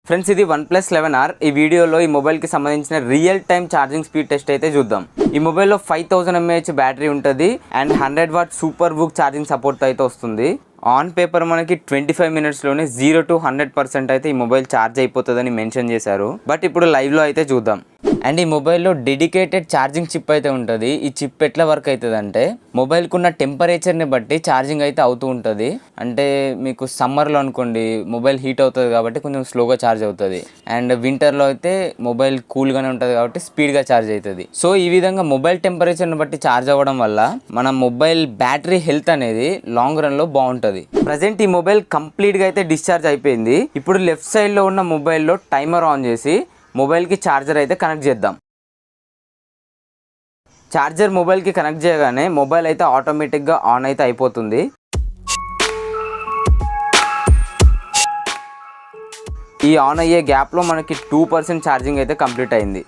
Friends ఇది OnePlus 11R ఈ వీడియోలో ఈ మొబైల్ కి సంబంధించిన real time charging speed test అయితే చూద్దాం. ఈ మొబైల్ లో 5000 mAh బ్యాటరీ ఉంటుంది and 100 what super book charging support అయితే వస్తుంది. ఆన్ పేపర్ మనకి 25 minutes లోనే 0 to 100% అయితే ఈ మొబైల్ ఛార్జ్ అయిపోతుందని మెన్షన్ చేశారు. బట్ ఇప్పుడు లైవ్ లో అయితే చూద్దాం. అండ్ ఈ మొబైల్లో డెడికేటెడ్ ఛార్జింగ్ చిప్ అయితే ఉంటుంది. ఈ చిప్ ఎట్లా వర్క్ అవుతుంది అంటే మొబైల్కి ఉన్న టెంపరేచర్ని బట్టి ఛార్జింగ్ అయితే అవుతూ ఉంటుంది. అంటే మీకు సమ్మర్లో అనుకోండి మొబైల్ హీట్ అవుతుంది కాబట్టి కొంచెం స్లోగా ఛార్జ్ అవుతుంది. అండ్ వింటర్లో అయితే మొబైల్ కూల్గానే ఉంటుంది కాబట్టి స్పీడ్గా ఛార్జ్ అవుతుంది. సో ఈ విధంగా మొబైల్ టెంపరేచర్ని బట్టి ఛార్జ్ అవ్వడం వల్ల మన మొబైల్ బ్యాటరీ హెల్త్ అనేది లాంగ్ రన్లో బాగుంటుంది. ప్రజెంట్ ఈ మొబైల్ కంప్లీట్గా అయితే డిశ్చార్జ్ అయిపోయింది. ఇప్పుడు లెఫ్ట్ సైడ్లో ఉన్న మొబైల్లో టైమర్ ఆన్ చేసి మొబైల్కి ఛార్జర్ అయితే కనెక్ట్ చేద్దాం. ఛార్జర్ మొబైల్కి కనెక్ట్ చేయగానే మొబైల్ అయితే ఆటోమేటిక్గా ఆన్ అయితే అయిపోతుంది. ఈ ఆన్ అయ్యే గ్యాప్లో మనకి 2% ఛార్జింగ్ అయితే కంప్లీట్ అయింది.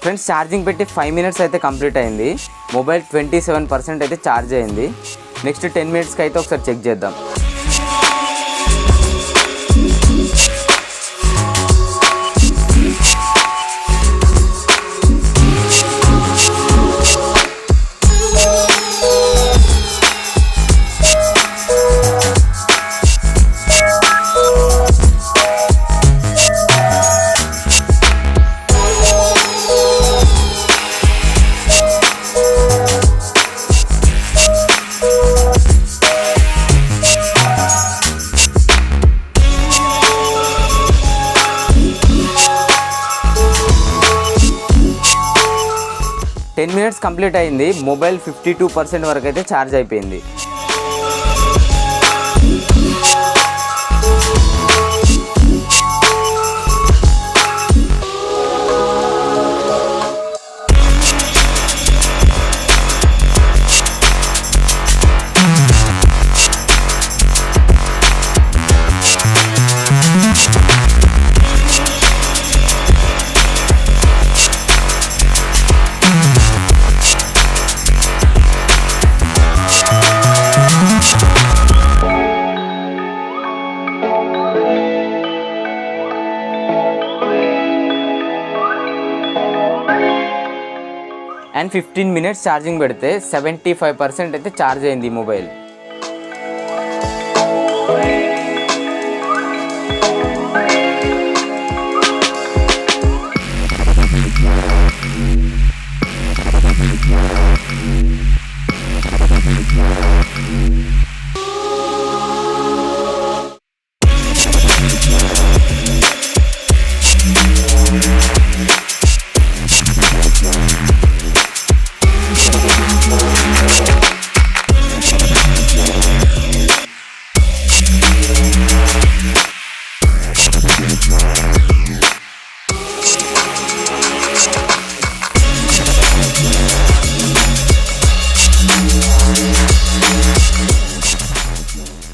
ఫ్రెండ్స్ ఛార్జింగ్ పెట్టి 5 minutes అయితే కంప్లీట్ అయింది. మొబైల్ 27% అయితే ఛార్జ్ అయింది. నెక్స్ట్ 10 minutesకి అయితే ఒకసారి చెక్ చేద్దాం. టెన్ మినిట్స్ కంప్లీట్ అయింది. మొబైల్ 52% వరకు అయితే ఛార్జ్ అయిపోయింది. అండ్ 15 minutes ఛార్జింగ్ పెడితే 75% అయితే ఛార్జ్ అయింది ఈ మొబైల్.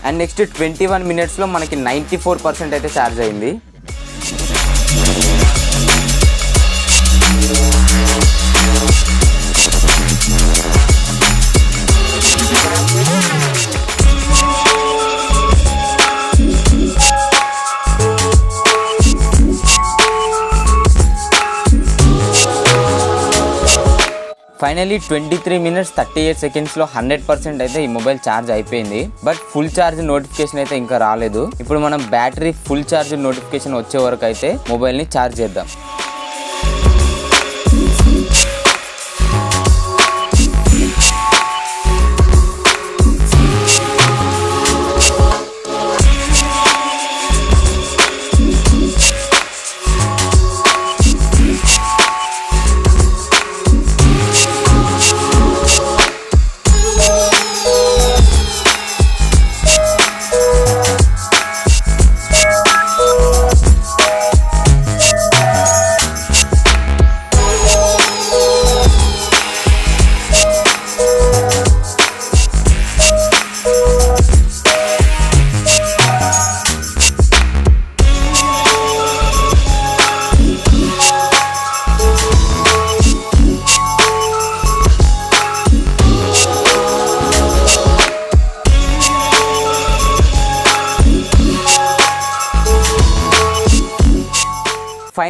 అండ్ నెక్స్ట్ 21 minutesలో మనకి 94% అయితే ఛార్జ్ అయింది. ఫైనలీ 23 minutes 38 secondsలో 100% అయితే ఈ మొబైల్ ఛార్జ్ అయిపోయింది. బట్ ఫుల్ ఛార్జ్ నోటిఫికేషన్ అయితే ఇంకా రాలేదు. ఇప్పుడు మనం బ్యాటరీ ఫుల్ ఛార్జ్ నోటిఫికేషన్ వచ్చే వరకు అయితే మొబైల్ని ఛార్జ్ చేద్దాం.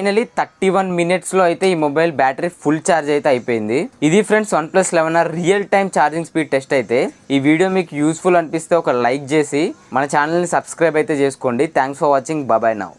ఫైనలీ 31 మినిట్స్లో అయితే ఈ మొబైల్ బ్యాటరీ ఫుల్ ఛార్జ్ అయితే అయిపోయింది. ఇది friends OnePlus 11 real time charging speed test అయితే. ఈ వీడియో మీకు యూస్ఫుల్ అనిపిస్తే ఒక లైక్ చేసి మన ఛానల్ని సబ్స్క్రైబ్ అయితే చేసుకోండి. Thanks for watching. Bye now.